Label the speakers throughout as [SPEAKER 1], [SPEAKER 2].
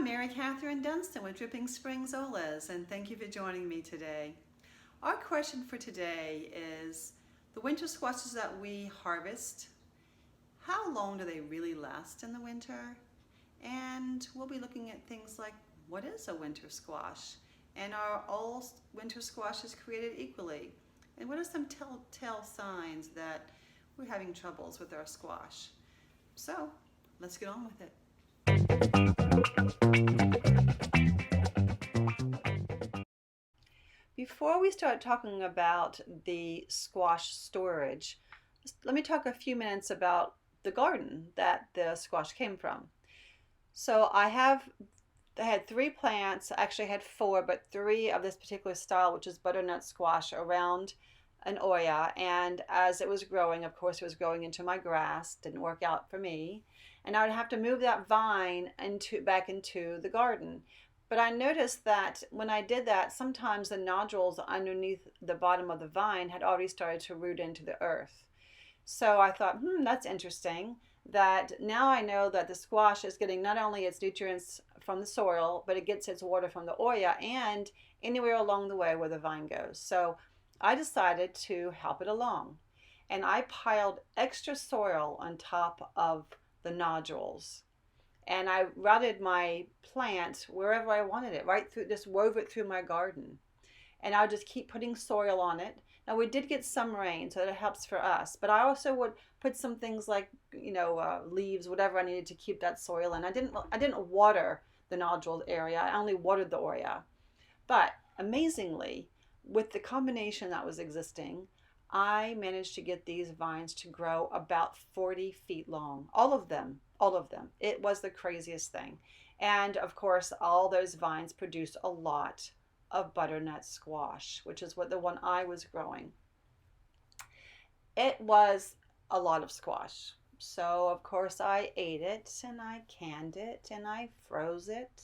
[SPEAKER 1] I'm Mary Catherine Dunstan with Dripping Springs Olas, and thank you for joining me today. Our question for today is the winter squashes that we harvest, how long do they really last in the winter? And we'll be looking at things like what is a winter squash? And are all winter squashes created equally? And what are some telltale signs that we're having troubles with our squash? So let's get on with it. Before we start talking about the squash storage, let me talk a few minutes about the garden that the squash came from. So I had 3 plants, actually I had 4, but 3 of this particular style, which is butternut squash, around an Oya. And as it was growing, of course, it was growing into my grass. Didn't work out for me. And I would have to move that vine back into the garden. But I noticed that when I did that, sometimes the nodules underneath the bottom of the vine had already started to root into the earth. So I thought, that's interesting, that now I know that the squash is getting not only its nutrients from the soil, but it gets its water from the Oya and anywhere along the way where the vine goes. So I decided to help it along. And I piled extra soil on top of the nodules. And I routed my plant wherever I wanted it, right through, just wove it through my garden. And I would just keep putting soil on it. Now we did get some rain, so that helps for us. But I also would put some things like, leaves, whatever I needed to keep that soil in. I didn't water the nodule area. I only watered the Oya. But amazingly, with the combination that was existing, I managed to get these vines to grow about 40 feet long. All of them. It was the craziest thing. And of course, all those vines produced a lot of butternut squash, which is what the one I was growing. It was a lot of squash. So of course I ate it and I canned it and I froze it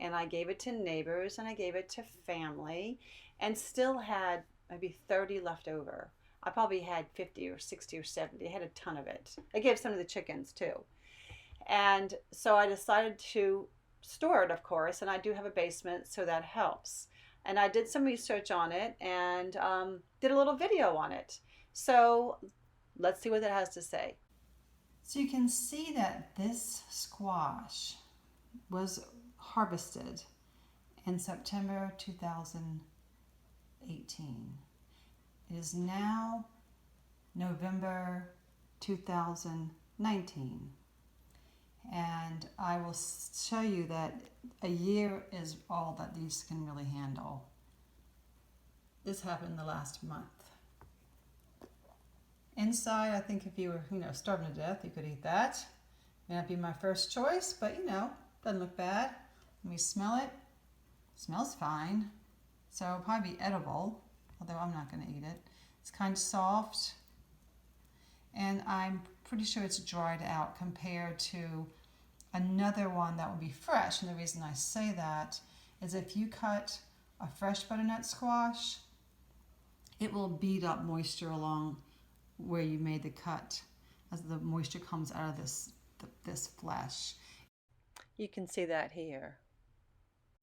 [SPEAKER 1] and I gave it to neighbors and I gave it to family and still had maybe 30 left over. I probably had 50 or 60 or 70. I had a ton of it. I gave some to the chickens too. And so I decided to store it, of course, and I do have a basement, so that helps. And I did some research on it and did a little video on it. So let's see what it has to say. So you can see that this squash was harvested in September 2018. It is now November 2019. And I will show you that a year is all that these can really handle. This happened the last month. Inside, I think if you were, starving to death, you could eat that. May not be my first choice, but doesn't look bad. Let me smell it. Smells fine. So it'll probably be edible, although I'm not going to eat it. It's kind of soft. And I'm pretty sure it's dried out compared to another one that would be fresh. And the reason I say that is if you cut a fresh butternut squash, it will beat up moisture along where you made the cut as the moisture comes out of this flesh. You can see that here.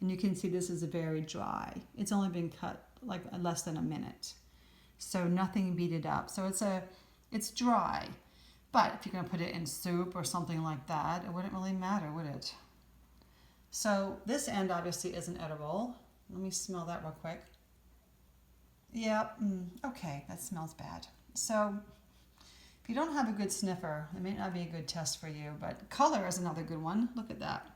[SPEAKER 1] And you can see this is very dry. It's only been cut like less than a minute. So nothing beat it up. So it's dry. But if you're going to put it in soup or something like that, it wouldn't really matter, would it? So this end obviously isn't edible. Let me smell that real quick. Yep, okay, that smells bad. So if you don't have a good sniffer, it may not be a good test for you, but color is another good one. Look at that.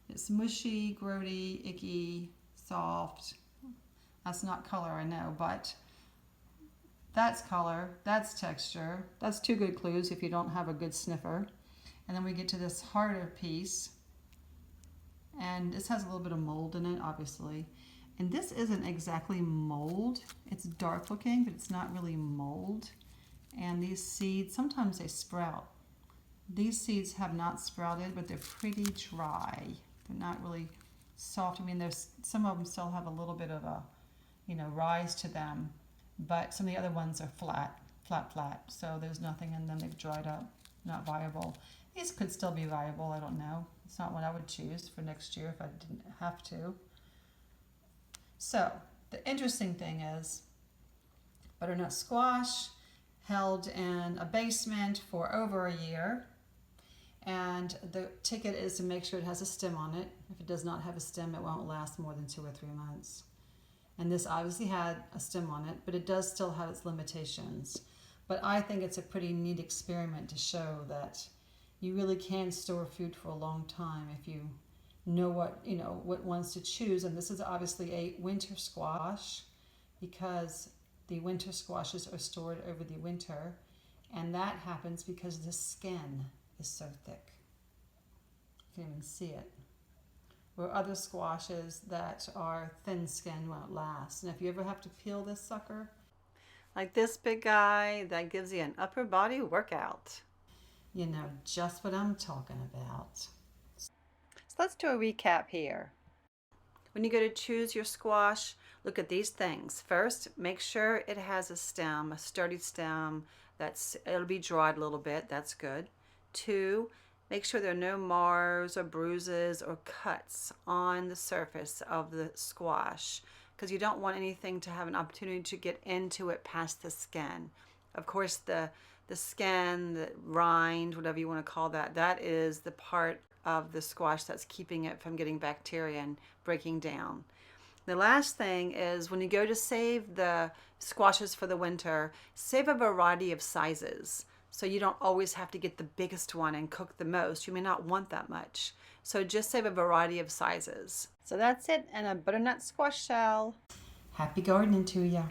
[SPEAKER 1] It's mushy, grody, icky, soft. That's not color, I know, but that's color, that's texture. That's 2 good clues if you don't have a good sniffer. And then we get to this harder piece. And this has a little bit of mold in it, obviously. And this isn't exactly mold. It's dark looking, but it's not really mold. And these seeds, sometimes they sprout. These seeds have not sprouted, but they're pretty dry. They're not really soft. I mean, there's some of them still have a little bit of a, rise to them. But some of the other ones are flat. So there's nothing in them. They've dried up. not viable. These could still be viable, I don't know. It's not what I would choose for next year if I didn't have to. So, the interesting thing is butternut squash held in a basement for over a year. And the ticket is to make sure it has a stem on it. If it does not have a stem, it won't last more than 2 or 3 months. And this obviously had a stem on it, but it does still have its limitations. But I think it's a pretty neat experiment to show that you really can store food for a long time if you know what ones to choose. And this is obviously a winter squash because the winter squashes are stored over the winter, and that happens because the skin is so thick. You can even see it. Where other squashes that are thin skin won't last. And if you ever have to peel this sucker, like this big guy, that gives you an upper body workout. You know just what I'm talking about. So let's do a recap here. When you go to choose your squash, look at these things. First, make sure it has a stem, a sturdy stem. It'll be dried a little bit. That's good. 2, make sure there are no mars or bruises or cuts on the surface of the squash because you don't want anything to have an opportunity to get into it past the skin. Of course, the skin, the rind, whatever you want to call that, that is the part of the squash that's keeping it from getting bacteria and breaking down. The last thing is when you go to save the squashes for the winter, save a variety of sizes. So you don't always have to get the biggest one and cook the most. You may not want that much. So just save a variety of sizes. So that's it, and a butternut squash shell. Happy gardening to ya.